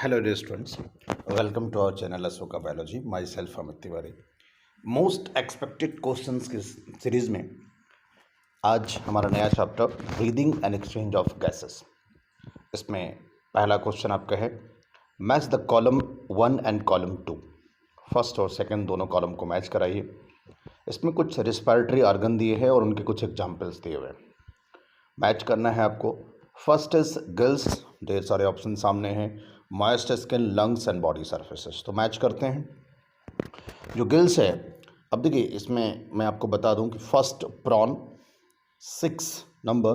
Hello dear students, welcome to our channel Asoka Biology. Myself Amit Tiwari. Most expected questions की series में आज हमारा नया chapter breathing and exchange of gases. इसमें पहला question आपका है match the column 1 and column 2। First और सेकंड दोनों कॉलम को मैच कराइए। इसमें कुछ रिस्पायरेटरी ऑर्गन दिए हैं और उनके कुछ एग्जाम्पल्स दिए हुए हैं। मैच करना है आपको। फर्स्ट इज गिल्स, ढेर सारे ऑप्शन सामने हैं, moist skin, lungs and body surfaces. तो मैच करते हैं। जो गिल्स है, अब देखिए इसमें मैं आपको बता दूं कि फर्स्ट प्रॉन, 6 नंबर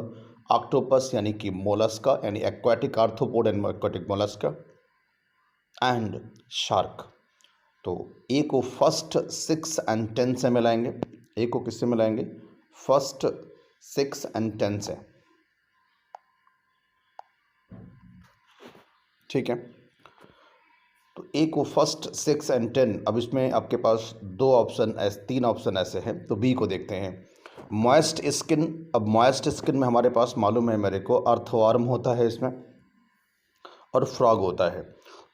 ऑक्टोपस यानी कि मोलस्का यानी aquatic arthropod and aquatic Mollusca and shark. तो ए को फर्स्ट 6 एंड 10 से मिलाएंगे। ए को किससे मिलाएंगे? फर्स्ट 6 एंड 10 से। ठीक है, तो ए को फर्स्ट 6 एंड 10। अब इसमें आपके पास तीन ऑप्शन ऐसे हैं, तो बी को देखते हैं। Moist skin. अब मॉइस्ट स्किन में हमारे पास मालूम है मेरे को अर्थवर्म होता है इसमें और फ्रॉग होता है।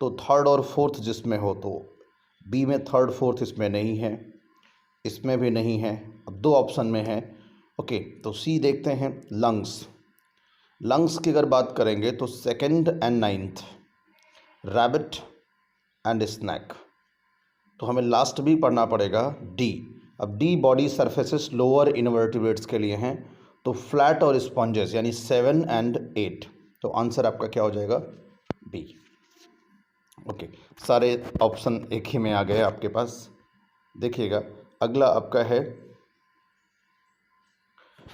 तो थर्ड और फोर्थ जिसमें हो, तो बी में थर्ड फोर्थ इसमें नहीं है, इसमें भी नहीं है। अब दो ऑप्शन में है। ओके, तो सी देखते हैं। लंग्स। लंग्स की अगर बात करेंगे तो second and 9th rabbit and snake. तो हमें लास्ट भी पढ़ना पड़ेगा डी। अब D body surfaces lower invertebrates के लिए हैं, तो फ्लैट और स्पॉन्जेस यानी 7 एंड 8। तो आंसर आपका क्या हो जाएगा? बी। ओके, सारे ऑप्शन एक ही में आ गए आपके पास। देखिएगा, अगला आपका है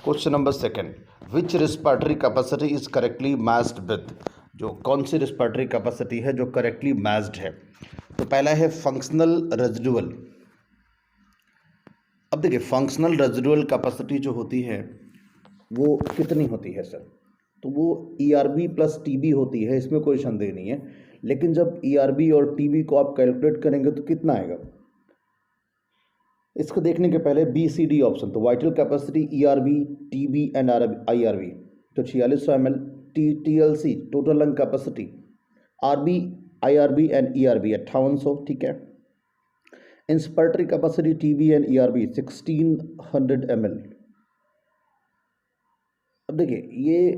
question number second. Which respiratory capacity is correctly matched with. जो कौन सी रिस्पायरेटरी कैपेसिटी है जो करेक्टली मैच्ड है? तो पहला है फंक्शनल रेजिडुअल। अब देखिए, फंक्शनल रेजिडुअल कैपेसिटी जो होती है वो कितनी होती है सर? तो वो ERB प्लस TB होती है, इसमें कोई संदेह नहीं है। लेकिन जब ERB और TB को आप कैलकुलेट करेंगे तो कितना आएगा? इसको देखने के पहले BCD ऑप्शन, तो vital capacity ERB, TB and IRB। तो 4600 ml। TLC total lung capacity, RB, IRB and ERB 5800। ठीक है। Inspiratory capacity TB and ERB 1600 ml। अब देखिए, ये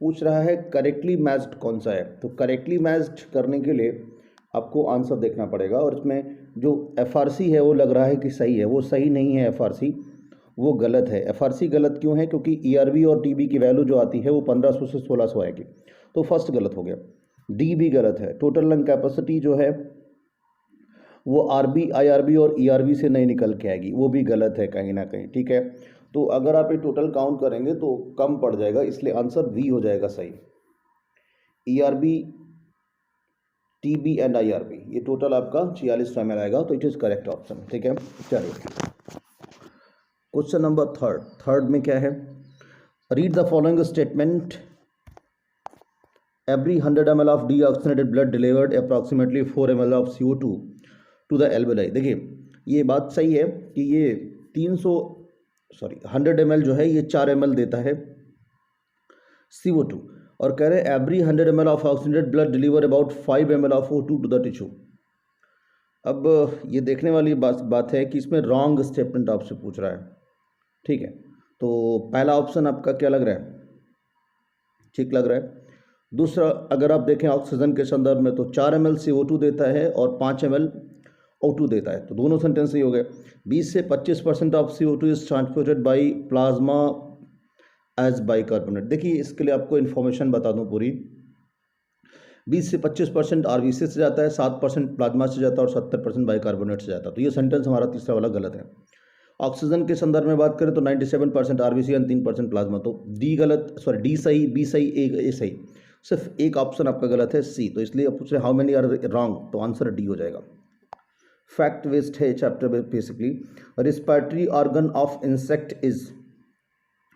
पूछ रहा है करेक्टली मैच्ड कौन सा है। तो करेक्टली मैच्ड करने के लिए आपको आंसर देखना पड़ेगा, और इसमें जो FRC है वो लग रहा है कि सही है। वो सही नहीं है, FRC वो गलत है। FRC गलत क्यों है? क्योंकि ERB और TB की वैल्यू जो आती है वो 1500 से 1600 आएगी, तो फर्स्ट गलत हो गया। डी भी गलत है। टोटल लंग कैपेसिटी जो है वो RB, IRB और ERB से नहीं निकल के आएगी, वो भी गलत है कहीं ना कहीं। ठीक है, तो अगर आप ये टोटल काउंट करेंगे तो कम पड़ जाएगा, इसलिए आंसर बी हो जाएगा सही। ERB, TB एंड IRB ये टोटल आपका 4600 ml आएगा, तो इट इज करेक्ट ऑप्शन। ठीक है, चलिए क्वेश्चन नंबर थर्ड में क्या है? Read the following statement. Every 100 ml of deoxygenated blood delivered approximately 4 ml of CO2 to the alveoli. देखिए, ये बात सही है कि ये 100 ml जो है ये 4 ml देता है CO2, और कह रहे हैं every 100 ml of oxygenated blood deliver about 5 ml of O2 to the tissue. अब ये देखने वाली बात है कि इसमें रॉन्ग स्टेटमेंट आपसे पूछ रहा है। ठीक है, तो पहला ऑप्शन आपका क्या लग रहा है? ठीक लग रहा है। दूसरा, अगर आप देखें ऑक्सीजन के संदर्भ में, तो 4 ml CO2 देता है और 5 ml O2 देता है, तो दोनों सेंटेंस ही हो गए। 20 से 25% of CO2 is transported by plasma as bicarbonate. देखिए, इसके लिए आपको इन्फॉर्मेशन बता दूं पूरी। 20 से 25% RBC से जाता है, 7% प्लाज्मा से जाता है और 70% बाइकार्बोनेट से जाता है। तो ये सेंटेंस हमारा तीसरा वाला गलत है। ऑक्सीजन के संदर्भ में बात करें तो 97% RBC और 3% प्लाज्मा। तो डी गलत, डी सही, बी सही, ए सही। सिर्फ एक ऑप्शन आपका गलत है, सी। तो इसलिए पूछ रहे हाउ मेनी आर रॉन्ग, तो आंसर डी हो जाएगा। फैक्ट वेस्ट है चैप्टर में basically. Respiratory organ of insect is.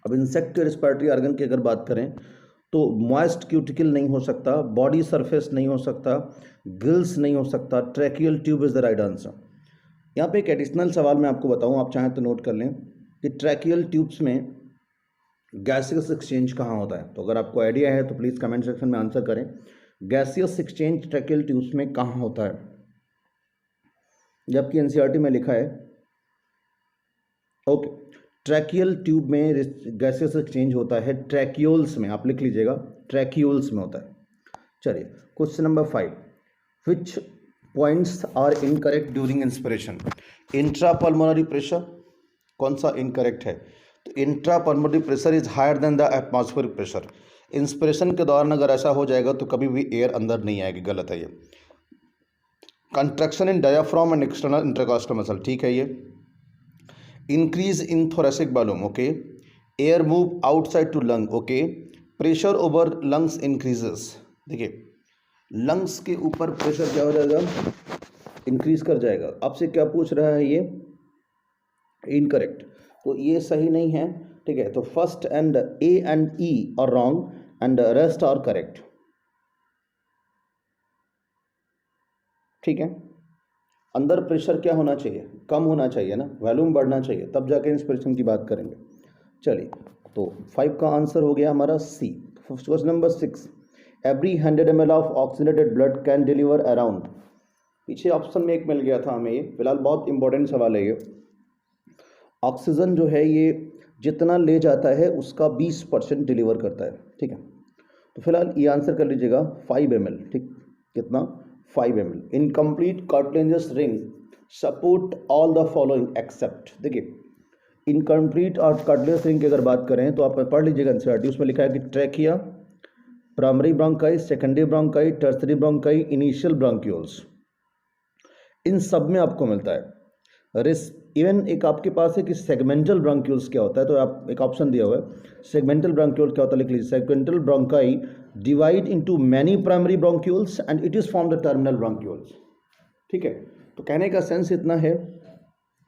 अब इंसेक्ट के रिस्पायरेटरी ऑर्गन की अगर बात करें तो मॉइस्ट क्यूटिकल नहीं हो सकता, बॉडी सरफेस नहीं हो सकता, गिल्स नहीं हो सकता, tracheal tube is the right answer. यहाँ पे एक एडिशनल सवाल मैं आपको बताऊँ, आप चाहें तो नोट कर लें कि ट्रैकियल ट्यूब्स में गैसेस एक्सचेंज कहाँ होता है। तो अगर आपको आइडिया है तो प्लीज़ कमेंट सेक्शन में आंसर करें। गैसियस एक्सचेंज ट्रैकियल ट्यूब्स में कहाँ होता है, जबकि एनसीईआरटी में लिखा है ओके ट्रैकियल ट्यूब में गैसियस एक्सचेंज होता है ट्रैक्यूल्स में, आप लिख लीजिएगा ट्रैक्यूल्स में होता है। चलिए question number 5, which points are incorrect during inspiration. Intra pulmonary pressure कौन सा इनकरेक्ट है, तो intra pulmonary pressure is higher than the atmospheric pressure. Inspiration के दौरान अगर ऐसा हो जाएगा तो कभी भी एयर अंदर नहीं आएगी, गलत है ये। Contraction in diaphragm and external intercostal muscle, ठीक है ये। Increase in thoracic volume, okay. Air move outside to lung, okay. Pressure over lungs increases, देखिए लंग्स के ऊपर प्रेशर क्या हो जाएगा, इंक्रीज कर जाएगा। आपसे क्या पूछ रहा है ये, इनकरेक्ट, तो ये सही नहीं है, ठीक है। तो first and A and E are wrong and rest are correct, ठीक है। अंदर प्रेशर क्या होना चाहिए, कम होना चाहिए ना, वॉल्यूम बढ़ना चाहिए, तब जाके इंस्पिरेशन की बात करेंगे। चलिए तो 5 का आंसर हो गया हमारा C. Question number 6, every 100 ml of oxygenated blood can deliver around, पीछे ऑप्शन में एक मिल गया था हमें, ये फिलहाल बहुत इंपॉर्टेंट सवाल है ये। ऑक्सीजन जो है ये जितना ले जाता है उसका 20% डिलीवर करता है, ठीक है। तो फिलहाल ये आंसर कर लीजिएगा 5 ml, ठीक, कितना 5 ml। Incomplete cartilaginous ring support all the following except, देखिए इनकम्प्लीट और कार्टिलेजनस रिंग की अगर बात करें तो आप पढ़ लीजिएगा एनसीईआरटी, उसमें लिखा है कि trachea, primary bronchi, secondary bronchi, tertiary bronchi, initial bronchioles, इन सब में आपको मिलता है। इवन एक आपके पास है कि सेगमेंटल ब्रोंक्यूल्स क्या होता है, तो आप एक ऑप्शन दिया हुआ है सेगमेंटल ब्रोंक्यूल क्या होता है, लिख लीजिए segmental bronchi divide into many primary bronchioles and it is form the terminal bronchioles, ठीक है। तो कहने का सेंस इतना है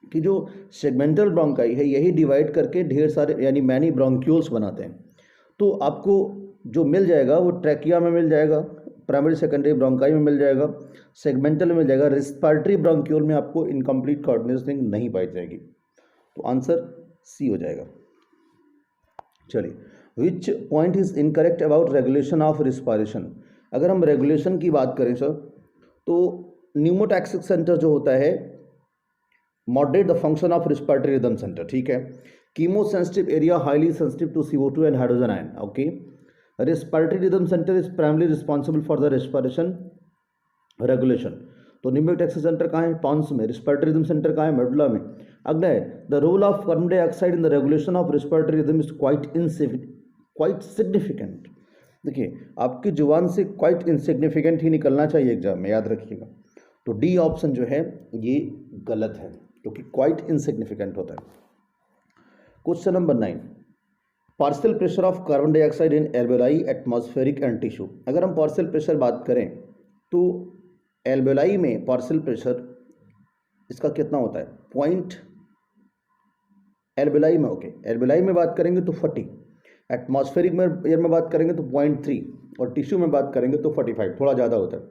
कि जो सेगमेंटल ब्रोंकाई है यही डिवाइड करके ढेर सारे यानी मैनी ब्रोंक्यूल्स बनाते हैं। तो आपको जो मिल जाएगा वो ट्रैकिया में मिल जाएगा, प्राइमरी सेकेंडरी ब्रोंकाई में मिल जाएगा, सेगमेंटल में मिल जाएगा, रेस्पिरेटरी ब्रोंक्यूल में आपको इनकम्प्लीट कार्टिलेजनस रिंग नहीं पाई जाएगी। तो आंसर सी हो जाएगा। चलिए, which point is incorrect about regulation of respiration. अगर हम रेगुलेशन की बात करें सर, तो न्यूमोटैक्सिक सेंटर जो होता है moderate the function of respiratory rhythm centre, ठीक है। Chemosensitive area highly sensitive to CO2 and hydrogen ion, okay. Respiratory rhythm centre is primary responsible for the respiration regulation. तो न्यूमोटैक्सिक सेंटर कहाँ है, Pond's में। Respiratory rhythm centre कहाँ है, medulla में। अगला है the role of carbon dioxide in the regulation of respiratory rhythm is quite significant. देखिए आपकी जुबान से क्वाइट इनसिग्निफिकेंट ही निकलना चाहिए एग्जाम में, याद रखिएगा। तो डी ऑप्शन जो है ये गलत है क्योंकि क्वाइट इनसिग्निफिकेंट होता है। Question number 9, partial pressure of carbon dioxide in alveoli atmospheric and tissue. अगर हम पार्शियल प्रेशर बात करें तो एल्वेलाई में पार्शियल प्रेशर इसका कितना होता है, पॉइंट एल्वेलाई में, ओके। एल्वेलाई में बात करेंगे तो 40, एटमॉस्फेरिक में एयर में बात करेंगे तो 0.3 और टिश्यू में बात करेंगे तो 45, थोड़ा ज़्यादा होता है।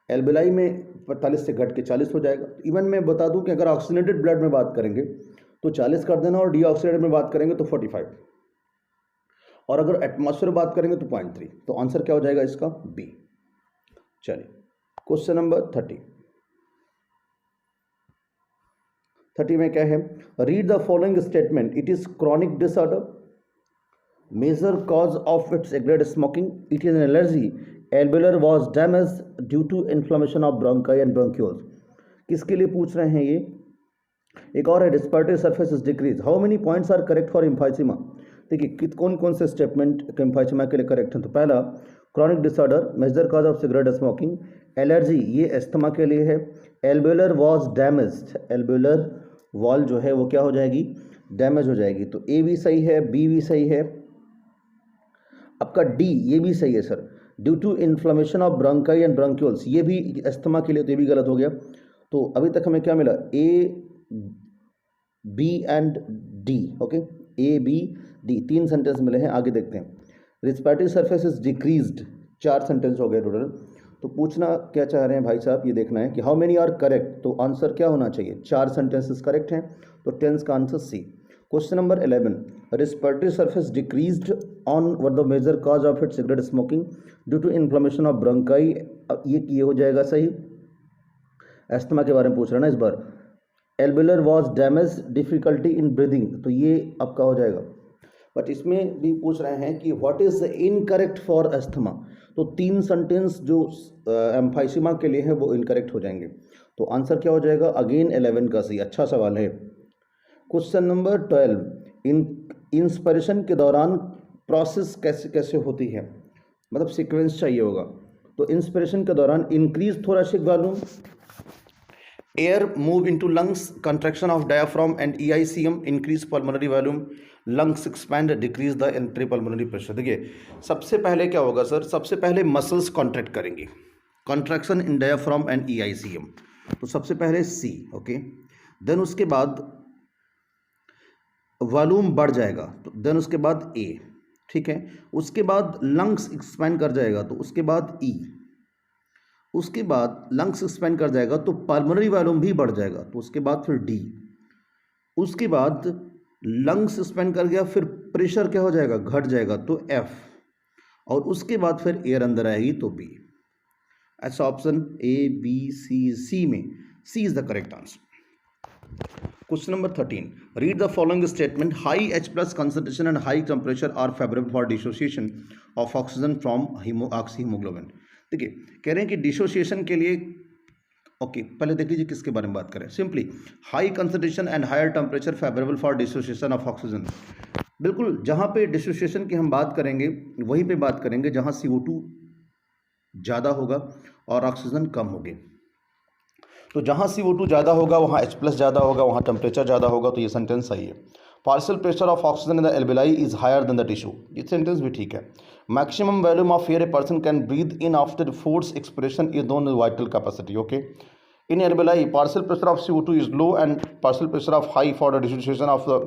एल्वेलाई में 45 से घट के 40 हो जाएगा। इवन मैं बता दूं कि अगर ऑक्सीजनेटेड ब्लड में बात करेंगे तो 40 कर देना और डीऑक्सीनेटेड में बात करेंगे तो 45, और अगर एटमॉस्फेयर बात करेंगे तो 0.3। तो आंसर क्या हो जाएगा इसका, बी। चलिए क्वेश्चन नंबर 30 में क्या है, read the following statement, it is chronic disorder, major cause of it's cigarette smoking, it is an allergy, alveolar was damage due to inflammation of bronchi and bronchioles. किसके लिए पूछ रहे हैं ये। एक और है respiratory surface is decrease, how many points are correct for emphysema. देखिए कौन कौन से स्टेटमेंट एम्फाइसीमा के लिए करेक्ट हैं। तो पहला chronic disorder, major cause of cigarette smoking, allergy ये एस्थमा के लिए है, alveolar was damaged, alveolar wall जो है वो क्या हो जाएगी, डैमेज हो जाएगी। तो ए भी सही है, बी भी सही है, आपका डी ये भी सही है sir, due to inflammation of bronchi and bronchioles ये भी एस्थमा के लिए, तो ये भी गलत हो गया। तो अभी तक हमें क्या मिला, A B and D, okay, A B D 3 sentence मिले हैं। आगे देखते हैं, respiratory surface is decreased 4 sentence हो गए टोटल। तो पूछना क्या चाह रहे हैं भाई साहब, ये देखना है कि हाउ मेनी आर करेक्ट। तो आंसर क्या होना चाहिए, 4 सेंटेंसेस करेक्ट हैं, तो टेंस का answer C. Question number 11, respiratory surface decreased on what the major cause of it cigarette smoking due to inflammation of bronchi. ये हो जाएगा सही। एस्थमा के बारे में पूछ रहे हैं ना इस बार। Alveolar was damage, difficulty in breathing, तो ये आपका हो जाएगा। बट इसमें भी पूछ रहे हैं कि what is incorrect for asthma, तो 3 सेंटेंस जो एम्फाइसीमा के लिए है वो इनकरेक्ट हो जाएंगे। तो आंसर क्या हो जाएगा? अगेन 11 का सही। अच्छा सवाल है। क्वेश्चन नंबर 12, इंस्पिरेशन के दौरान प्रोसेस कैसे कैसे होती है, मतलब सीक्वेंस चाहिए होगा। तो इंस्पिरेशन के दौरान increase thoracic volume, air move into lungs, contraction of diaphragm and EICM, increase pulmonary volume, lungs expand, decrease the entry pulmonary pressure. देखिए सबसे पहले क्या होगा सर, सबसे पहले मसल्स कॉन्ट्रैक्ट करेंगे, contraction in diaphragm and EICM, तो सबसे पहले C, ओके। देन उसके बाद वॉल्यूम बढ़ जाएगा, तो देन उसके बाद A, ठीक है। उसके बाद लंग्स एक्सपैंड कर जाएगा, तो उसके बाद E, उसके बाद लंग्स एक्सपैंड कर जाएगा तो पल्मोनरी वॉल्यूम भी बढ़ जाएगा, तो उसके बाद फिर D, उसके बाद लंग्स एक्सपैंड कर गया, फिर प्रेशर क्या हो जाएगा? घट जाएगा, तो F, और उसके बाद फिर एयर अंदर आएगी तो B। ऐसा ऑप्शन A, B, C में C is the correct answer. Question number 13. Read the following statement. High H+ concentration and high temperature are favorable for dissociation of oxygen from oxyhemoglobin. देखिए कह रहे हैं कि डिसोसिएशन के लिए, okay पहले देख लीजिए किसके बारे में बात करें। Simply high concentration and higher temperature favourable for dissociation of oxygen. बिल्कुल जहाँ पे डिसोसिएशन की हम बात करेंगे वहीं पे बात करेंगे जहाँ CO2 ज़्यादा होगा और ऑक्सीजन कम होगी। तो जहाँ CO2 ज़्यादा होगा वहाँ H+ ज़्यादा होगा, वहाँ टेम्परेचर ज़्यादा होगा, तो ये सेंटेंस सही है। Partial pressure of oxygen in the alveoli is higher than the tissue, ये सेंटेंस भी ठीक है। Maximum volume of air a person can breathe in after force expiration is known vital capacity, okay. In alveoli partial pressure of CO2 is low and partial pressure of high for the dissociation of the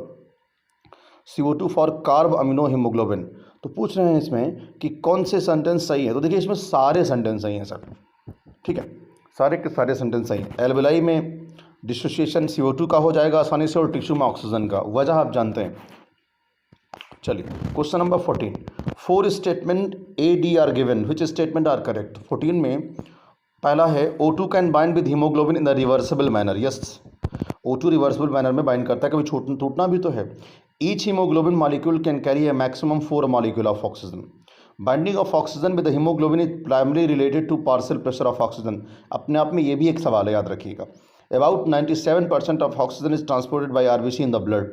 CO2 for carbaminohaemoglobin. तो पूछ रहे हैं इसमें कि कौन से sentence सही है, तो देखिए इसमें सारे सेंटेंस सही हैं सर, ठीक है, सारे के सारे सेंटेंस सही हैं। एल्वेलाई में डिसोसिएशन CO2 का हो जाएगा आसानी से और टिश्यू में ऑक्सीजन का, वजह आप जानते हैं। चलिए question number 14, 4 statement AD are given, which statement are correct. 14 में पहला है O2 can bind with haemoglobin in the reversible manner, yes O2 reversible manner में बाइंड करता है, कभी टूटना भी तो है। Each haemoglobin molecule can carry a maximum 4 molecule of oxygen. Binding of oxygen with haemoglobin is primary related to partial pressure of oxygen. अपने आप में ये भी एक सवाल है, याद रखिएगा। About 97% of oxygen is transported bye RBC in the blood.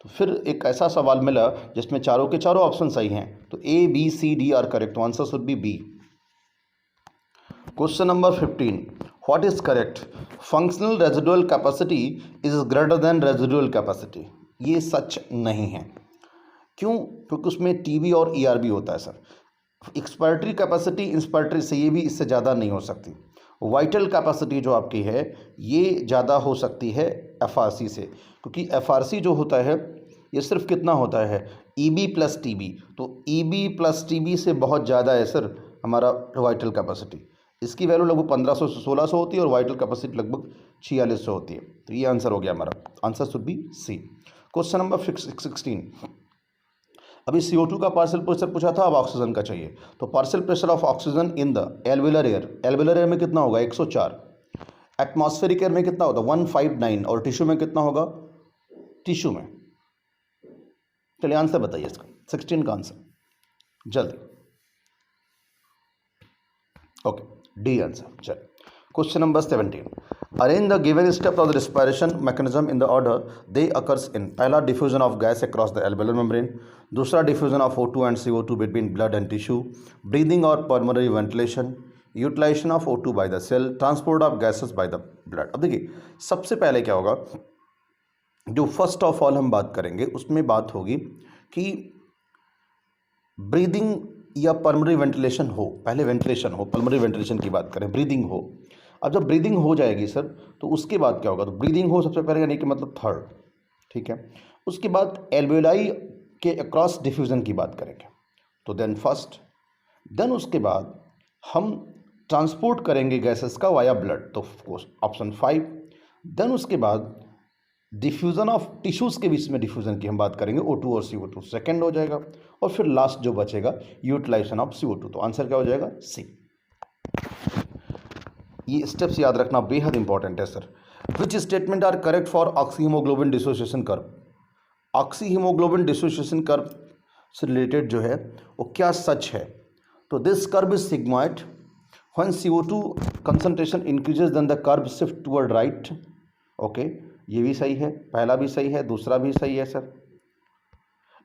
तो फिर एक ऐसा सवाल मिला जिसमें चारों के चारों ऑप्शन सही हैं, तो A, B, C, D are correct, तो answer should be B। Question number 15, what is correct. Functional residual capacity is greater than residual capacity, ये सच नहीं है। क्यों? क्योंकि उसमें TB और ERB होता है सर। एक्सपायरेटरी कैपेसिटी इंस्पायरेटरी से ये भी इससे ज़्यादा नहीं हो सकती। वाइटल कैपेसिटी जो आपकी है ये ज़्यादा हो सकती है FRC से, क्योंकि FRC जो होता है ये सिर्फ कितना होता है EB + TB, तो EB + TB से बहुत ज़्यादा है सर हमारा वाइटल कैपेसिटी। इसकी वैल्यू लगभग 1500 से 1600 होती है और वाइटल कैपेसिटी लगभग 4600 होती है, तो ये आंसर हो गया हमारा, answer should B C। Question number 16, अभी CO2 का पार्शियल प्रेशर पूछा था, अब ऑक्सीजन का चाहिए। तो partial pressure of oxygen in the alveolar air में कितना होगा 104, एटमॉस्फेरिक एयर में कितना होता है 159, और टिश्यू में कितना होगा, टिश्यू में, चलिए आंसर बताइए इसका 16 का आंसर जल्दी। Okay D answer. चलिए question number 17, arrange the given step of the respiration mechanism in the order they occurs in. पहला diffusion of gas across the alveolar membrane, दूसरा diffusion of O2 and CO2 between blood and tissue, breathing और pulmonary ventilation, utilisation of O2 by the cell, transport of gases by the blood. अब देखिए सबसे पहले क्या होगा, जो first of all हम बात करेंगे उसमें बात होगी कि ब्रीदिंग या पल्मोनरी वेंटिलेशन हो, पहले वेंटिलेशन हो, पल्मोनरी वेंटिलेशन की बात करें, ब्रीदिंग हो। अब जब ब्रीदिंग हो जाएगी सर तो उसके बाद क्या होगा, तो ब्रीदिंग हो सबसे पहले यानी कि मतलब थर्ड, ठीक है। उसके बाद एल्वेलाई के अक्रॉस डिफ्यूज़न की बात करेंगे, तो देन फर्स्ट, देन उसके बाद हम ट्रांसपोर्ट करेंगे गैसेस का वाया ब्लड, तो ऑप्शन 5, देन उसके बाद डिफ्यूज़न ऑफ टिश्यूज़ के बीच में डिफ्यूज़न की हम बात करेंगे O2 और CO2 सेकेंड हो जाएगा। और फिर लास्ट जो बचेगा यूटिलाइजेशन ऑफ CO2, तो आंसर क्या हो जाएगा सी। ये स्टेप्स याद रखना बेहद इंपॉर्टेंट है sir. Which statement are correct for oxyhaemoglobin dissociation curve? Oxyhaemoglobin dissociation curve से रिलेटेड जो है वो क्या सच है? तो this curve is sigmoid when CO2 concentration increases then the curve shift toward right. Okay, ये भी सही है, पहला भी सही है, दूसरा भी सही है sir.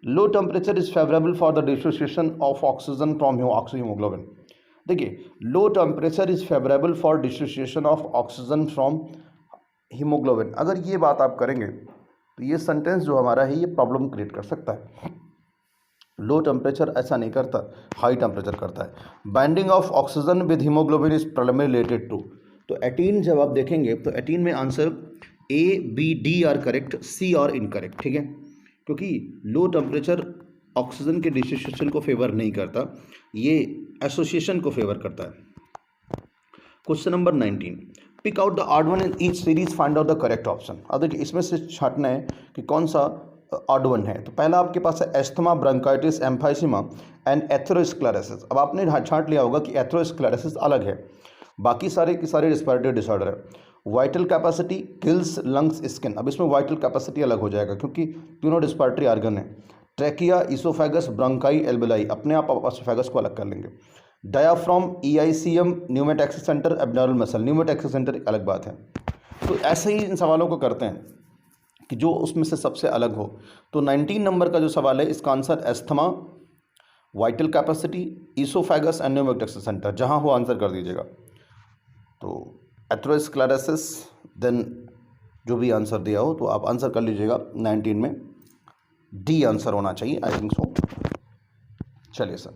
Low temperature is favourable for the dissociation of oxygen from oxyhaemoglobin. देखिए, low temperature is favourable for dissociation of oxygen from haemoglobin, अगर ये बात आप करेंगे तो ये सेंटेंस जो हमारा है ये प्रॉब्लम क्रिएट कर सकता है। लो टेम्परेचर ऐसा नहीं करता, हाई टेम्परेचर करता है। Binding of oxygen with haemoglobin is primary related to, तो 18 जब आप देखेंगे तो 18 में answer A, B, D are correct, C और इनकरेक्ट, ठीक है, क्योंकि लो टेम्परेचर ऑक्सीजन के डिसोसिएशन को फेवर नहीं करता, ये एसोसिएशन को फेवर करता है। Question number 19, pick out the odd one in each series, find out the correct option. अब देखिए इसमें से छांटना है कि कौन सा ऑड वन है। तो पहला आपके पास है asthma, bronchitis, emphysema and atherosclerosis. अब आपने छांट लिया होगा कि एथेरोस्क्लेरोसिस अलग है, बाकी सारे की सारे रिस्पिरेटरी डिसऑर्डर है। Vital capacity, gills, lungs, skin, अब इसमें वाइटल कैपेसिटी अलग हो जाएगा क्योंकि तीनों रिस्पिरेटरी ऑर्गन है। ट्रैकिया, इसोफेगस, ब्रोंकाई, एल्वेलाई, अपने आप इसोफेगस को अलग कर लेंगे। Diaphragm, EICM, pneumotaxis centre, abdominal muscle, pneumotaxis centre अलग बात है। तो ऐसे ही इन सवालों को करते हैं कि जो उसमें से सबसे अलग हो। तो 19 नंबर का जो सवाल है इसका answer asthma, vital capacity, oesophagus and pneumotaxis centre, जहाँ हो आंसर कर दीजिएगा। तो एथेरोस्क्लेरोसिस, देन जो भी आंसर दिया हो तो आप आंसर कर लीजिएगा 19 में डी आंसर होना चाहिए, आई थिंक सो। चलिए sir,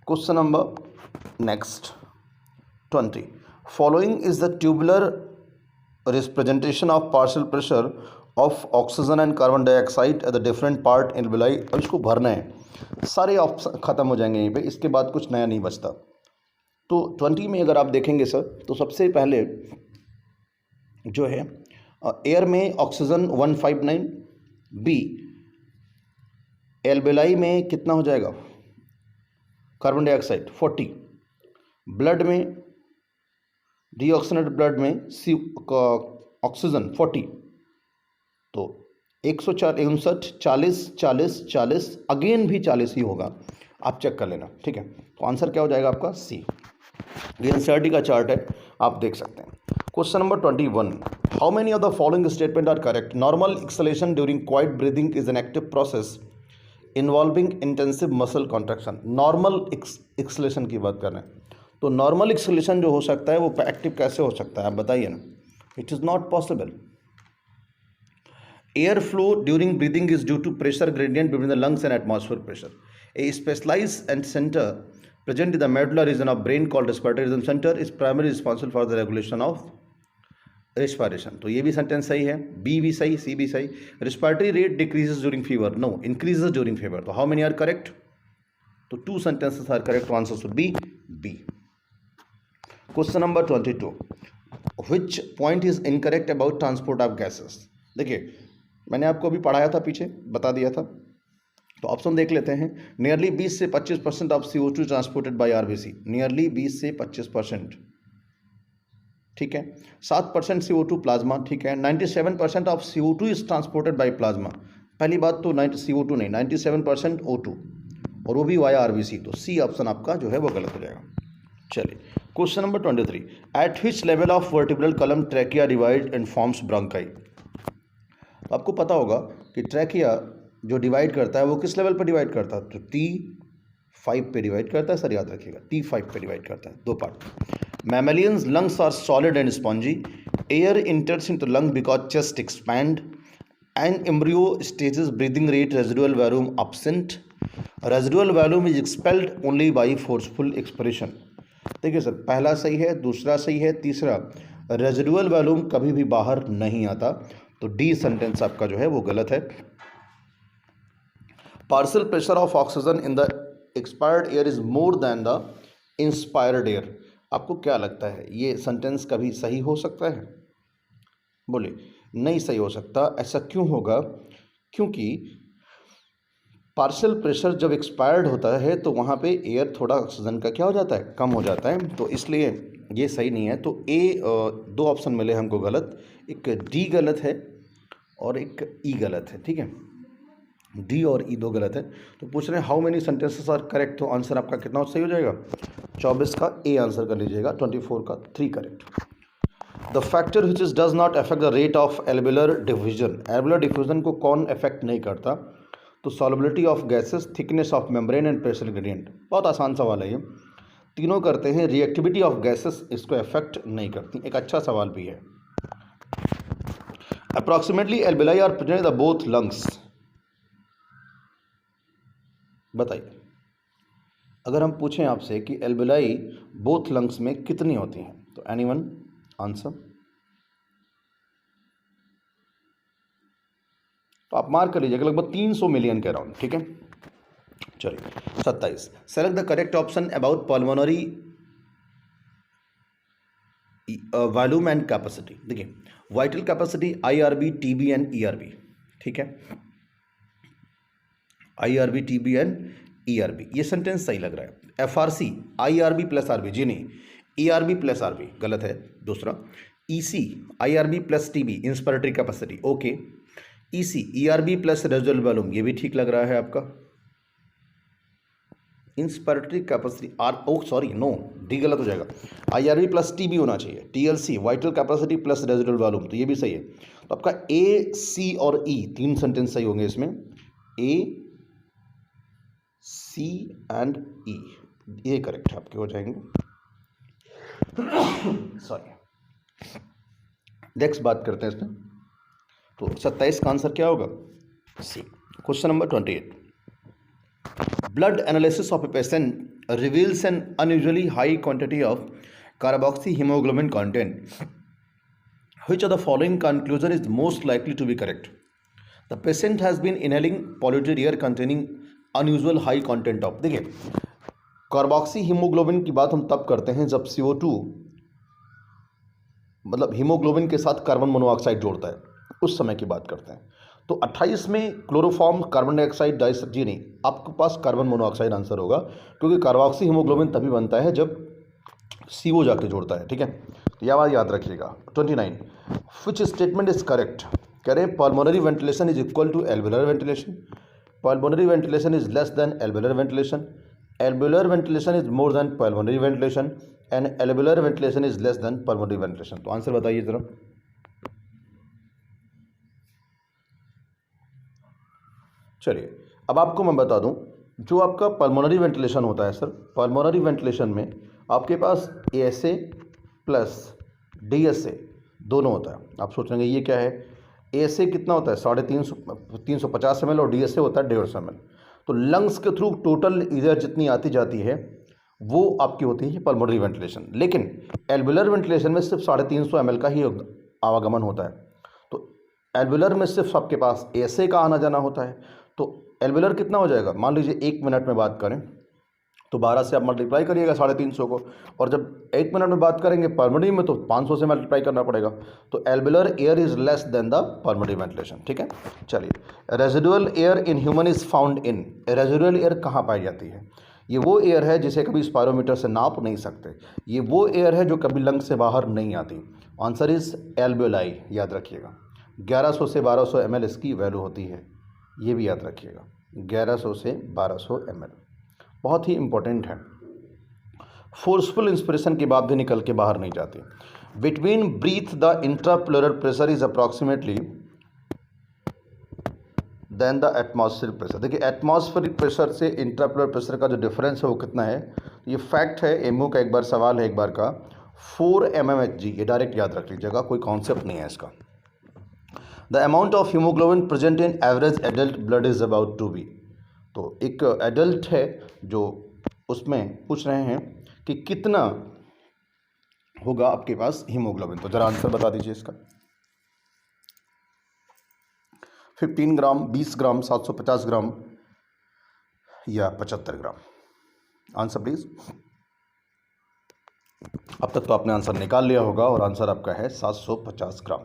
question number next 20, following is the tubular representation of partial pressure of oxygen and carbon dioxide at the different part in alveoli. और इसको भरना है, सारे ऑप्शन खत्म हो जाएंगे यहीं पे, इसके बाद कुछ नया नहीं बचता। तो 20 में अगर आप देखेंगे सर तो सबसे पहले जो है एयर में ऑक्सीजन 159, बी एल्वेलाई में कितना हो जाएगा कार्बन डाइऑक्साइड 40, ब्लड में डीऑक्सीनेटेड ब्लड में सी ऑक्सीजन 40, तो 104, 59, 40, 40, 40, अगेन भी 40 ही होगा, आप चेक कर लेना, ठीक है। तो आंसर क्या हो जाएगा आपका सी। ये एनसीईआरटी का चार्ट है, आप देख सकते हैं। Question number 21, how many of the following statement are correct? Normal exhalation during quiet breathing is an active process involving intensive muscle contraction. Normal exhalation की बात कर रहे हैं, तो नॉर्मल एक्सलेशन जो हो सकता है वो एक्टिव कैसे हो सकता है, आप बताइए ना। It is not possible. Air flow during breathing is due to pressure gradient between the lungs and atmosphere pressure. A specialised and centre present in the medulla region of brain called respiratory rhythm center is primarily responsible for the regulation of respiration। तो ये भी sentence सही है, B भी सही, C भी सही। Respiratory rate decreases during fever, no, increases during fever. तो हाउ मेनी आर करेक्ट? तो 2 sentences are correct, answer should be B. Question number 22, which point is incorrect about transport of gases? देखिए मैंने आपको अभी पढ़ाया था, पीछे बता दिया था, तो ऑप्शन देख लेते हैं। नियरली 20 से 25% of CO2 transported by RBC, nearly 20 से 25%, ठीक है। 7% CO2 प्लाज्मा, ठीक है। 97% of CO2 is transported by plasma. पहली बात तो CO2 नहीं, 97% O2, और वो भी वाया RBC, तो सी ऑप्शन आपका जो है वो गलत हो जाएगा। चलिए question number 23, eight which level of vertebral column trachea divide and forms bronchi? तो आपको पता होगा कि ट्रैकिया जो डिवाइड करता है वो किस लेवल पर डिवाइड करता है? तो T5 पे डिवाइड करता है सर, याद रखिएगा, T5 पे डिवाइड करता है, 2 part. Mammalians lungs are solid and spongy, air enters into lung because chest expand, and embryo stages breathing rate residual volume absent, residual volume is expelled only by forceful expiration. देखिए sir, पहला सही है, दूसरा सही है, तीसरा residual volume कभी भी बाहर नहीं आता, तो डी सेंटेंस आपका जो है वो गलत है। Partial pressure of oxygen in the expired air is more then the inspired air. आपको क्या लगता है ये सेंटेंस कभी सही हो सकता है? बोलिए। नहीं सही हो सकता। ऐसा क्यों होगा? क्योंकि पार्शियल प्रेशर जब एक्सपायर्ड होता है तो वहाँ पे एयर थोड़ा ऑक्सीजन का क्या हो जाता है, कम हो जाता है, तो इसलिए ये सही नहीं है। तो ए दो ऑप्शन मिले हमको गलत, एक डी गलत है और एक ई गलत है। ठीक है, डी और ई दो गलत है। तो पूछ रहे हैं how many sentences are correct, तो आंसर आपका कितना सही हो जाएगा? 24 का ए आंसर कर लीजिएगा, 24 का 3 correct. The factor which is does not affect the rate of alveolar diffusion, alveolar diffusion को कौन अफेक्ट नहीं करता? तो solubility of gases, thickness of membrane and pressure gradient. बहुत आसान सवाल है ये, तीनों करते हैं। रिएक्टिविटी ऑफ गैसेस इसको अफेक्ट नहीं करती। एक अच्छा सवाल भी है। Approximately alveoli are present in the both lungs, बताइए। अगर हम पूछें आपसे कि एल्वेलाई बोथ लंग्स में कितनी होती हैं, तो एनीवन आंसर? तो आप मार्क कर लीजिएगा, लगभग 300 मिलियन के अराउंड। ठीक है, चलिए 27, select the correct option about pulmonary volume and capacity. देखिए, vital capacity IRB, TB and ERB। ठीक है, IRB, TB एंड ERB, ये सेंटेंस सही लग रहा है। FRC IRB प्लस RB, जी नहीं, ERB प्लस RB गलत है। दूसरा EC IRB plus TB, inspiratory capacity, okay. EC ERB plus residual volume, ये भी ठीक लग रहा है आपका। Inspiratory capacity sorry no, D गलत हो जाएगा। IRB प्लस TB होना चाहिए। TLC vital capacity plus residual volume, तो ये भी सही है। तो आपका A, C और E तीन सेंटेंस सही होंगे इसमें, A, C एंड E, ये करेक्ट आपके हो जाएंगे। सॉरी, नेक्स्ट बात करते हैं इसमें। तो 27 का आंसर क्या होगा? C. Question number 28, blood analysis of a patient reveals an unusually high quantity of carboxyhemoglobin content. Which of the following conclusion is most likely to be correct? The patient has been inhaling polluted air containing unusual high content of, देखिए carboxy haemoglobin की बात हम तब करते हैं जब CO2 मतलब haemoglobin के साथ कार्बन मोनोऑक्साइड जोड़ता है, उस समय की बात करते हैं। तो 28 में क्लोरोफॉर्म, कार्बन डाइऑक्साइड, जी नहीं, आपके पास कार्बन मोनोऑक्साइड आंसर होगा, क्योंकि कार्बोक्सी हीमोग्लोबिन तभी बनता है जब CO जाके जोड़ता है। ठीक है, तो यह बात याद रखिएगा। 29, विच स्टेटमेंट इज करेक्ट? कह रहे हैं pulmonary ventilation is equal to alveolar ventilation, pulmonary ventilation is less than alveolar ventilation, alveolar ventilation is more than pulmonary ventilation and alveolar ventilation is less than pulmonary ventilation. तो answer बताइए जरा। चलिए, अब आपको मैं बता दूं, जो आपका पल्मोनरी वेंटिलेशन होता है सर, पल्मोनरी वेंटिलेशन में आपके पास ASA प्लस DSA दोनों होता है। आप सोच रहे हैं ये क्या है? ASA कितना होता है? 350 ml और DSA होता है 150 ml। तो लंग्स के थ्रू टोटल इधर जितनी आती जाती है वो आपकी होती है पल्मोनरी वेंटिलेशन, लेकिन एल्वेलर वेंटिलेशन में सिर्फ 350 ml का ही आवागमन होता है। तो एल्वेलर में सिर्फ आपके पास ASA का आना जाना होता है। तो एल्वेलर कितना हो जाएगा? मान लीजिए 1 मिनट में बात करें तो 12 से आप मल्टीप्लाई करिएगा 350 को, और जब 1 मिनट में बात करेंगे पल्मोनरी में तो 500 से मल्टीप्लाई करना पड़ेगा। तो alveolar air is less then the pulmonary ventilation. ठीक है, चलिए, residual air in human is found in, residual air कहाँ पाई जाती है? ये वो एयर है जिसे कभी स्पायरोमीटर से नाप नहीं सकते, ये वो एयर है जो कभी लंग से बाहर नहीं आती। आंसर इज एल्वेलाई, याद रखिएगा। 1100 से 1200 ml इसकी वैल्यू होती है, ये भी याद रखिएगा, 1100 से 1200 ml, बहुत ही इंपॉर्टेंट है। फोर्सफुल इंस्पिरेशन के बाद भी निकल के बाहर नहीं जाती। Between breath the intrapleural pressure is approximately than the atmospheric pressure. देखिए, एटमॉस्फेरिक प्रेशर से इंट्राप्लुरल प्रेशर का जो डिफरेंस है वो कितना है? ये फैक्ट है, एमओ का एक बार सवाल है, एक बार का 4 mmHg, ये डायरेक्ट याद रख लीजिएगा, कोई कॉन्सेप्ट नहीं है इसका। The amount of haemoglobin present in average adult blood is about to be. तो एक एडल्ट है जो उसमें पूछ रहे हैं कि कितना होगा आपके पास हीमोग्लोबिन, तो जरा आंसर बता दीजिए इसका। 15 ग्राम, 20 ग्राम, 750 ग्राम या 75 ग्राम? Answer please. अब तक तो आपने आंसर निकाल लिया होगा और आंसर आपका है 750 gram.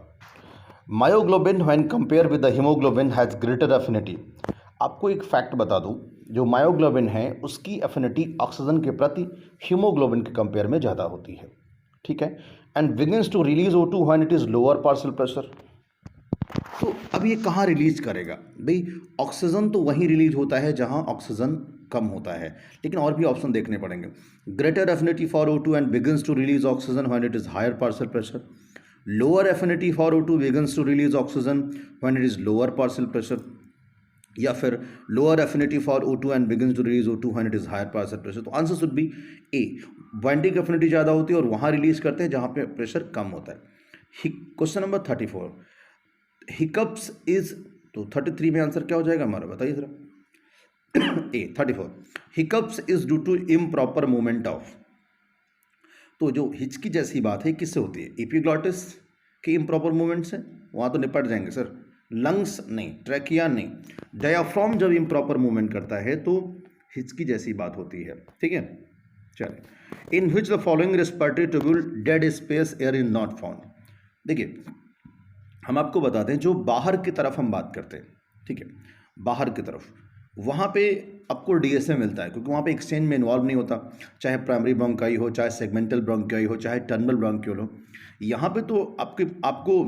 Myoglobin when compare with the haemoglobin has greater affinity. आपको एक फैक्ट बता दूं, जो मायोग्लोबिन है उसकी एफिनिटी ऑक्सीजन के प्रति हीमोग्लोबिन के कंपेयर में ज़्यादा होती है, ठीक है। And begins to release O2 when it is lower partial pressure. तो अब ये कहाँ रिलीज करेगा भाई? ऑक्सीजन तो वहीं रिलीज होता है जहाँ ऑक्सीजन कम होता है, लेकिन और भी ऑप्शन देखने पड़ेंगे। Greater affinity for O2 and begins to release oxygen when it is higher partial pressure. Lower affinity for O2 begins to release oxygen when it is lower partial pressure. या फिर lower affinity for O2 and begins to release O2 when it is higher partial pressure. तो answer should be A, binding affinity ज़्यादा होती है और वहाँ release करते हैं जहाँ पे प्रेशर कम होता है। क्वेश्चन नंबर 34, हिकअप्स इज, तो 33 में आंसर क्या हो जाएगा हमारा, बताइए जरा। A 34, hiccups is due to improper movement of. तो जो हिचकी जैसी बात है किससे होती है? एपिग्लॉटिस के इम्प्रॉपर मूवमेंट से, वहाँ तो निपट जाएंगे सर। लंग्स नहीं, ट्रैकिया नहीं, डायाफ्राम जब इम्प्रॉपर मूवमेंट करता है तो हिचकी जैसी बात होती है, ठीक है। चलिए, in which the following respiratory tubule dead space air is not found. देखिए, हम आपको बताते हैं जो बाहर की तरफ हम बात करते हैं, ठीक है, बाहर की तरफ वहाँ पे आपको डीएसए मिलता है, क्योंकि वहाँ पे एक्सचेंज में इन्वॉल्व नहीं होता, चाहे प्राइमरी ब्रोंकाई हो, चाहे सेगमेंटल ब्रोंकाई हो, चाहे टर्मिनल ब्रोंक्यूल हो। यहाँ पे तो आपको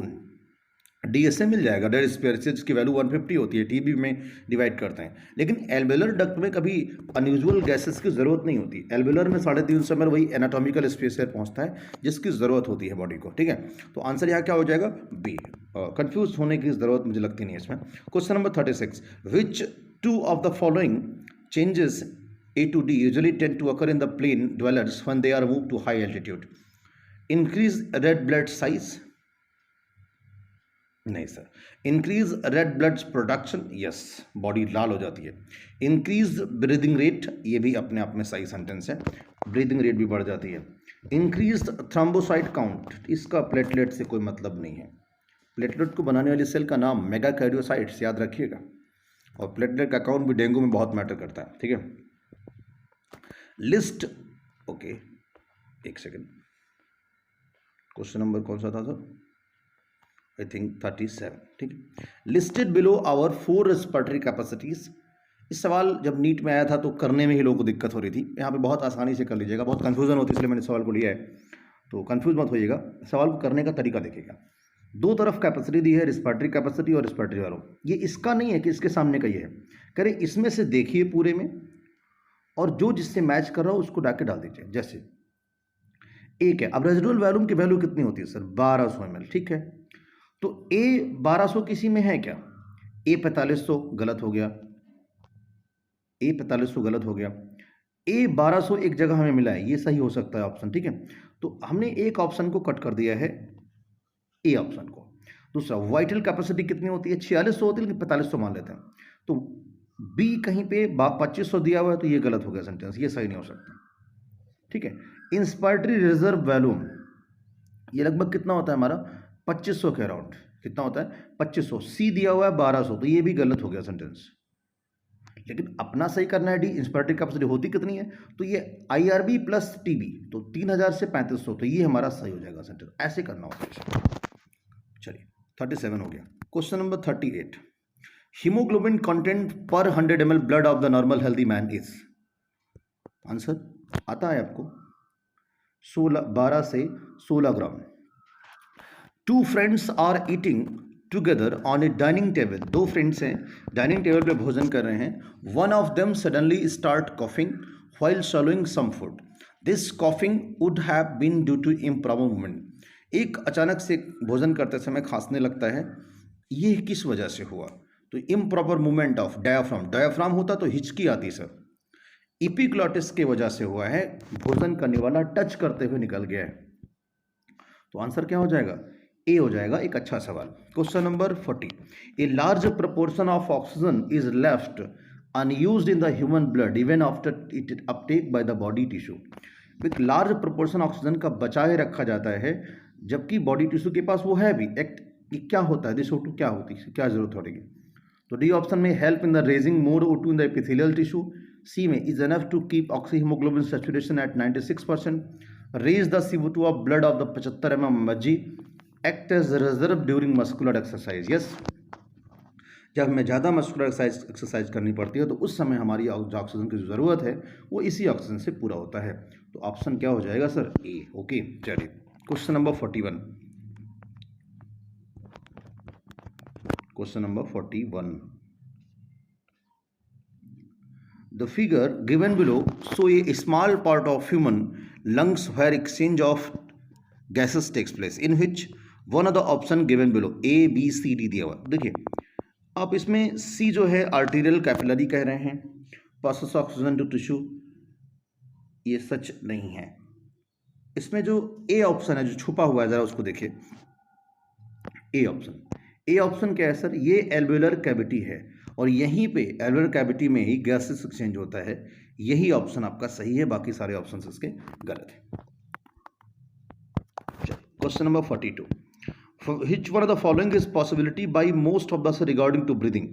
डीएसए मिल जाएगा, डेड स्पेस, जिसकी वैल्यू 150 होती है, टीबी में डिवाइड करते हैं। लेकिन एल्वेलर डक्ट में कभी अनयूजुअल गैसेस की ज़रूरत नहीं होती। एल्वेलर में 350 ml वही एनाटॉमिकल स्पेस एयर पहुँचता है जिसकी ज़रूरत होती है बॉडी को, ठीक है। तो आंसर यहाँ क्या हो जाएगा? बी। कंफ्यूज होने की ज़रूरत मुझे लगती नहीं है इसमें। Question number 36, which two of the following changes A to D usually tend to occur in the plain dwellers when they are moved to high altitude? Increase red blood size, नहीं sir. Increase red blood production, yes, body लाल हो जाती है। Increase breathing rate, ये भी अपने आप में सही सेंटेंस है, ब्रीदिंग रेट भी बढ़ जाती है। इंक्रीज थ्रोम्बोसाइट काउंट, इसका प्लेटलेट से कोई मतलब नहीं है। प्लेटलेट को बनाने वाली सेल का नाम मेगाकैरियोसाइट्स, याद रखिएगा। और प्लेटलेट का काउंट भी डेंगू में बहुत मैटर करता है, ठीक है। लिस्ट, ओके, एक सेकेंड, क्वेश्चन नंबर कौन सा था सर? आई थिंक 37, ठीक है। Listed below our 4 respiratory capacities. इस सवाल जब नीट में आया था तो करने में ही लोगों को दिक्कत हो रही थी। यहाँ पे बहुत आसानी से कर लीजिएगा, बहुत कन्फ्यूजन होती है, इसलिए मैंने सवाल को लिया है, तो कन्फ्यूज मत होइएगा। सवाल को करने का तरीका देखिएगा। दो तरफ कैपेसिटी दी है, रेस्पिरेटरी कैपेसिटी और रेस्पिरेटरी वालों। ये इसका नहीं है कि इसके सामने का ये है, करें इसमें से देखिए पूरे में, और जो जिससे मैच कर रहा हो उसको डाके डाल दीजिए। जैसे एक है, अब रेजिडुअल वॉल्यूम की वैल्यू कितनी होती है सर? 1200 ml, ठीक है। तो ए 1200 किसी में है क्या? ए 4500 गलत हो गया, ए 4500 गलत हो गया। ए 1200 एक जगह हमें मिला है, ये सही हो सकता है ऑप्शन, ठीक है। तो हमने एक ऑप्शन को कट कर दिया है, ए ऑप्शन को। दूसरा, वाइटल कैपेसिटी कितनी होती है? 4600 होती है, लेकिन 4500 मान लेते हैं। तो बी कहीं पे 2500 दिया हुआ है, तो ये गलत हो गया सेंटेंस, ये सही नहीं हो सकता, ठीक है। इंस्पायरेटरी रिजर्व वॉल्यूम, ये लगभग कितना होता है हमारा? 2500 के अराउंड। कितना होता है? 2500। सी दिया हुआ है 1200, तो ये भी गलत हो गया सेंटेंस। लेकिन अपना सही करना है डी। इंस्पायरेटरी कैपेसिटी होती कितनी है? तो ये IRB प्लस TB, तो 3000 से 3500, तो ये हमारा सही हो जाएगा सेंटेंस। ऐसे करना होता है। चलिए, 37 हो गया। क्वेश्चन नंबर 38, हीमोग्लोबिन कंटेंट पर 100 ml blood of the normal healthy man is. Answer आता है आपको? 12 से 16 gram. Two friends are eating together on a dining table. दो फ्रेंड्स हैं, डाइनिंग टेबल पे भोजन कर रहे हैं। One of them suddenly start coughing while swallowing some food. This coughing would have been due to improper movement. एक अचानक से भोजन करते समय खांसने लगता है, ये किस वजह से हुआ? तो improper movement of diaphragm. Diaphragm होता तो हिचकी आती सर, एपिग्लॉटिस के वजह से हुआ है। भोजन करने वाला टच करते हुए निकल गया है, तो आंसर क्या हो जाएगा? ए हो जाएगा। एक अच्छा सवाल। Question number 40, a large proportion of oxygen is left unused in the human blood even after it Uptake by the body tissue. एक लार्ज प्रपोर्शन ऑक्सीजन का बचाए रखा जाता है, जबकि बॉडी टिश्यू के पास वो है भी। एक्ट क्या होता है? दिस O2 क्या होती है, क्या जरूरत पड़ेगी? तो डी ऑप्शन में help in the raising more O2 in the epithelial tissue. C में is enough to keep oxyhaemoglobin saturation at 96%, raise the CO2 of blood of the 75 mm मज्जी। Act as reserve during muscular exercise. Yes, जब हमें ज़्यादा muscular exercise करनी पड़ती है तो उस समय हमारी जो ऑक्सीजन की ज़रूरत है वो इसी ऑक्सीजन से पूरा होता है। तो ऑप्शन क्या हो जाएगा सर? ए। ओके, चलिए question number 41। Question number 41, the figure given below show a small part of human lungs where exchange of gases takes place in which one of the option given below A B C D दिया हुआ। देखिए आप इसमें C जो है arterial capillary कह रहे हैं, पासेस ऑक्सीजन टू टिश्यू, ये सच नहीं है। इसमें जो ए ऑप्शन है जो छुपा हुआ है जरा उसको देखिए। ए ऑप्शन क्या है सर? ये एल्वेलर कैविटी है और यहीं पे एल्वेलर कैविटी में ही गैसेस एक्सचेंज होता है। यही ऑप्शन आपका सही है, बाकी सारे ऑप्शंस इसके गलत हैं। Question number 42, which one of the following is possibility by most of the regarding to breathing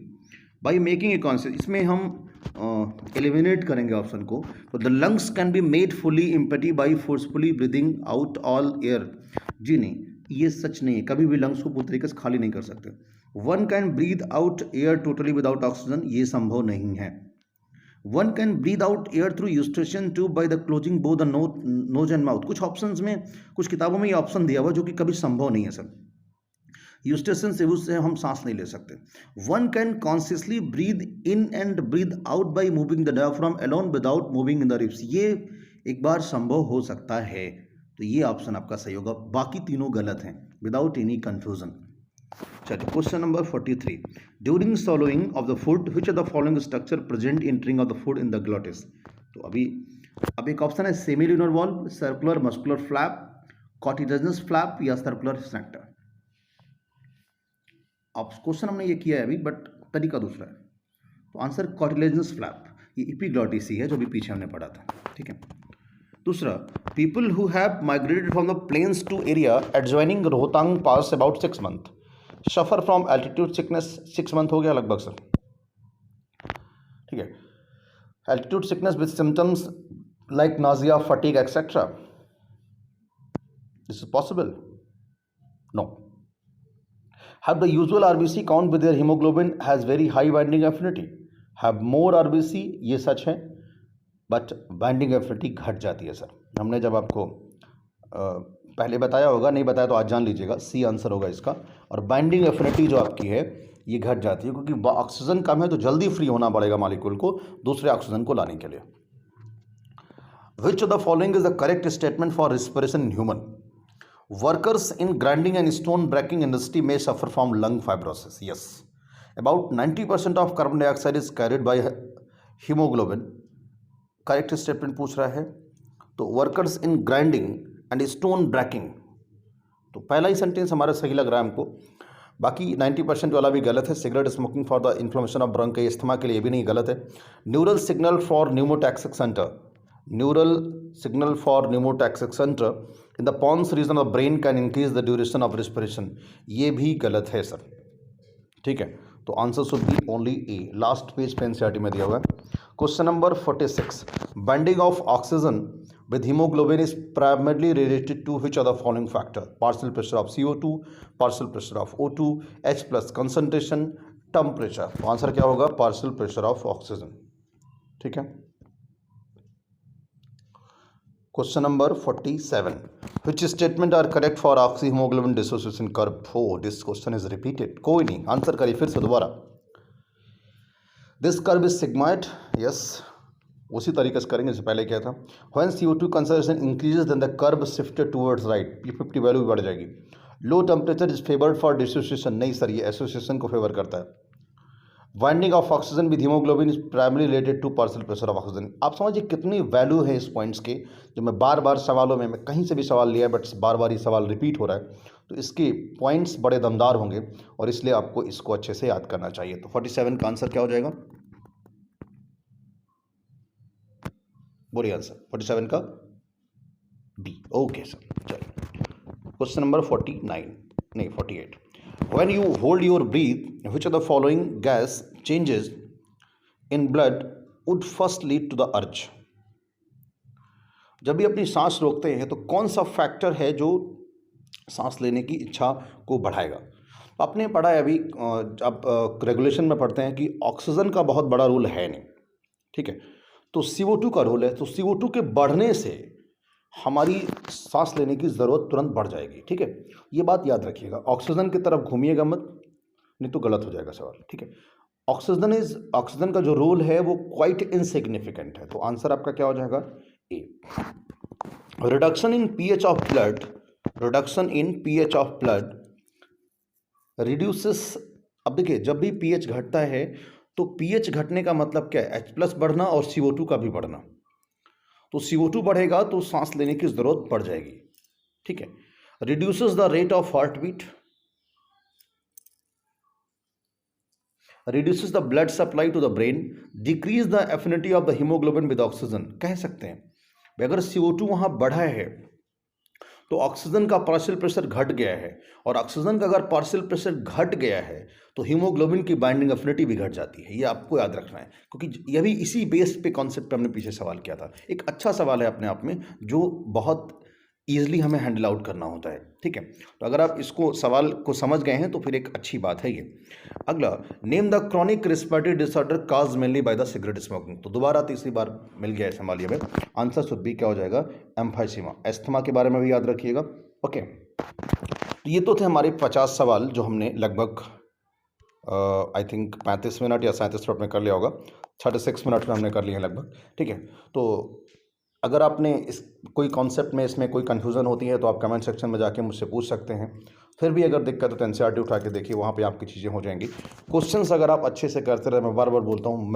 by making a conscious. इसमें हम एलिमिनेट करेंगे ऑप्शन को। तो the lungs can be made fully empty by forcefully breathing out all air. जी नहीं, ये सच नहीं है, कभी भी लंग्स को पूरी तरीके से खाली नहीं कर सकते। One can breathe out air totally without oxygen, ये संभव नहीं है। One can breathe out air through Eustachian tube by the closing both the nose and mouth. कुछ ऑप्शंस में, कुछ किताबों में ये ऑप्शन दिया हुआ जो कि कभी संभव नहीं है सर। यूस्टेशन से उससे हम सांस नहीं ले सकते। One can consciously breathe in and breathe out by moving the diaphragm alone without moving in the ribs, ये एक बार संभव हो सकता है। तो ये ऑप्शन आपका सही होगा, बाकी तीनों गलत हैं, विदाउट एनी कंफ्यूजन। चलिए question number 43, during swallowing of the food which of the following structure present entering of the food in the glottis. तो अब एक ऑप्शन है semilunar valve, circular muscular flap, cartilaginous flap या circular sphincter. अब question हमने ये किया है अभी, बट तरीका दूसरा है। तो आंसर कॉटिलेजनस फ्लैप, ये एपिग्लॉटिस ही है जो भी पीछे हमने पढ़ा था। ठीक है। दूसरा, people who have migrated from the plains to area adjoining Rohtang pass about 6 month suffer from altitude sickness. 6 month हो गया लगभग सर। ठीक है। Altitude sickness with symptoms like nausea, fatigue etcetera, this is possible? No. Have the usual RBC count with their hemoglobin has very high binding affinity? Have more RBC, ये सच है, but binding affinity घट जाती है sir. हमने जब आपको पहले बताया होगा, नहीं बताया तो आज जान लीजिएगा, सी आंसर होगा इसका। और बाइंडिंग एफिनिटी जो आपकी है ये घट जाती है क्योंकि ऑक्सीजन कम है तो जल्दी फ्री होना पड़ेगा मॉलिक्यूल को दूसरे ऑक्सीजन को लाने के लिए। Which of the following is the correct statement for respiration in human? Workers in grinding and stone breaking industry may suffer from lung fibrosis. Yes, about 90% of carbon dioxide is carried by hemoglobin. Correct statement पूछ रहा है। तो workers in grinding and stone breaking, तो पहला ही sentence हमारा सही लग रहा है हमको, बाकी 90% वाला भी गलत है। Cigarette smoking for the inflammation of bronchi, asthma के लिए भी नहीं, गलत है। Neural signal for pneumotaxic centre, neural signal for pneumotaxic centre in the pons region of brain can increase the duration of respiration, ये भी गलत है सर। ठीक है, तो answer should be only A, last page पे एनसीईआरटी में दिया हुआ है। Question number 46, binding of oxygen with hemoglobin is primarily related to which of the following factor? Partial pressure of CO2, partial pressure of O2, H plus concentration, temperature। तो answer क्या होगा? partial pressure of oxygen। ठीक है। Question number 47, which statement are correct for oxyhemoglobin dissociation curve? Oh, this question is repeated। कोई नहीं, answer करिए फिर से दोबारा। This curve is sigmoid, yes, उसी तरीके से करेंगे जैसे पहले क्या था। When CO2 concentration increases then the curve shifted towards right, P50 value भी बढ़ जाएगी। Low temperature is favoured for dissociation, नहीं सर, ये एसोसिएशन को फेवर करता है। Binding of oxygen with haemoglobin is primary related to partial pressure of oxygen. आप समझिए कितनी वैल्यू है इस पॉइंट्स के, जो मैं बार बार सवालों में, मैं कहीं से भी सवाल लिया है बट बार बार ये सवाल रिपीट हो रहा है, तो इसके पॉइंट्स बड़े दमदार होंगे और इसलिए आपको इसको अच्छे से याद करना चाहिए। तो 47 का आंसर क्या हो जाएगा? बोलिए आंसर 47 का बी। ओके सर, चलिए question number 48। When you hold your breath, which of the following gas changes in blood would first lead to the urge? जब भी अपनी सांस रोकते हैं तो कौन सा फैक्टर है जो सांस लेने की इच्छा को बढ़ाएगा। आपने पढ़ा है अभी, अब रेगुलेशन में पढ़ते हैं कि ऑक्सीजन का बहुत बड़ा रोल है नहीं, ठीक है, तो CO2 का रोल है। तो CO2 के बढ़ने से हमारी सांस लेने की ज़रूरत तुरंत बढ़ जाएगी, ठीक है। ये बात याद रखिएगा, ऑक्सीजन की तरफ घूमिएगा मत, नहीं तो गलत हो जाएगा सवाल, ठीक है। ऑक्सीजन का जो रोल है वो क्वाइट इनसिग्निफिकेंट है, तो आंसर आपका क्या हो जाएगा, A. Reduction in pH of blood, reduction in pH of blood reduces. अब देखिए, जब भी पीएच घटता है तो पीएच घटने का मतलब क्या है, H+ बढ़ना और CO2 का भी बढ़ना। तो CO2 बढ़ेगा तो सांस लेने की जरूरत बढ़ जाएगी, ठीक है। Reduces the rate of heart beat, reduces the blood supply to the brain, decrease the affinity of the haemoglobin with oxygen. कह सकते हैं अगर CO2 वहां बढ़ा है तो ऑक्सीजन का पार्शियल प्रेशर घट गया है, और ऑक्सीजन का अगर पार्शियल प्रेशर घट गया है तो हीमोग्लोबिन की बाइंडिंग एफिनिटी भी घट जाती है। ये आपको याद रखना है, क्योंकि यह भी इसी बेस पे कॉन्सेप्ट पे हमने पीछे सवाल किया था। एक अच्छा सवाल है अपने आप में, जो बहुत ईजिली हमें हैंडल आउट करना होता है, ठीक है। तो अगर आप इसको सवाल को समझ गए हैं तो फिर एक अच्छी बात है ये। अगला, name the chronic respiratory disorder cause mainly by the cigarette smoking. तो दोबारा तीसरी बार मिल गया है सवाल में, आंसर शुड बी क्या हो जाएगा, एम्फाइसीमा। एस्थमा के बारे में भी याद रखिएगा, ओके। तो ये तो थे हमारे 50 सवाल जो हमने लगभग आई थिंक 35 मिनट या 37 मिनट में कर लिया होगा, 36 मिनट में हमने कर लिए हैं लगभग, ठीक है। तो अगर आपने इस कोई कॉन्सेप्ट में इसमें कोई कन्फ्यूज़न होती है तो आप कमेंट सेक्शन में जाके मुझसे पूछ सकते हैं। फिर भी अगर दिक्कत है तो NCERT उठा के देखिए, वहाँ पे आपकी चीज़ें हो जाएंगी। क्वेश्चंस अगर आप अच्छे से करते रहे, मैं बार बार बोलता हूँ,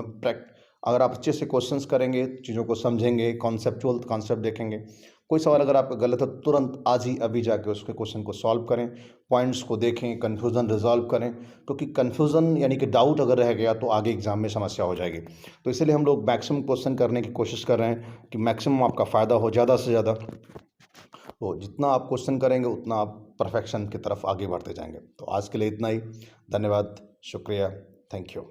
अगर आप अच्छे से क्वेश्चंस करेंगे, चीज़ों को समझेंगे, कॉन्सेप्चुअल कॉन्सेप्ट देखेंगे, कोई सवाल अगर आपका गलत है तुरंत आज ही अभी जाके उसके क्वेश्चन को सॉल्व करें, पॉइंट्स को देखें, कन्फ्यूज़न रिजॉल्व करें, क्योंकि कन्फ्यूज़न यानी कि डाउट अगर रह गया तो आगे एग्जाम में समस्या हो जाएगी। तो इसलिए हम लोग मैक्सिमम क्वेश्चन करने की कोशिश कर रहे हैं कि मैक्सिमम आपका फ़ायदा हो ज़्यादा से ज़्यादा। तो जितना आप क्वेश्चन करेंगे उतना आप परफेक्शन की तरफ आगे बढ़ते जाएंगे। तो आज के लिए इतना ही, धन्यवाद, शुक्रिया, थैंक यू।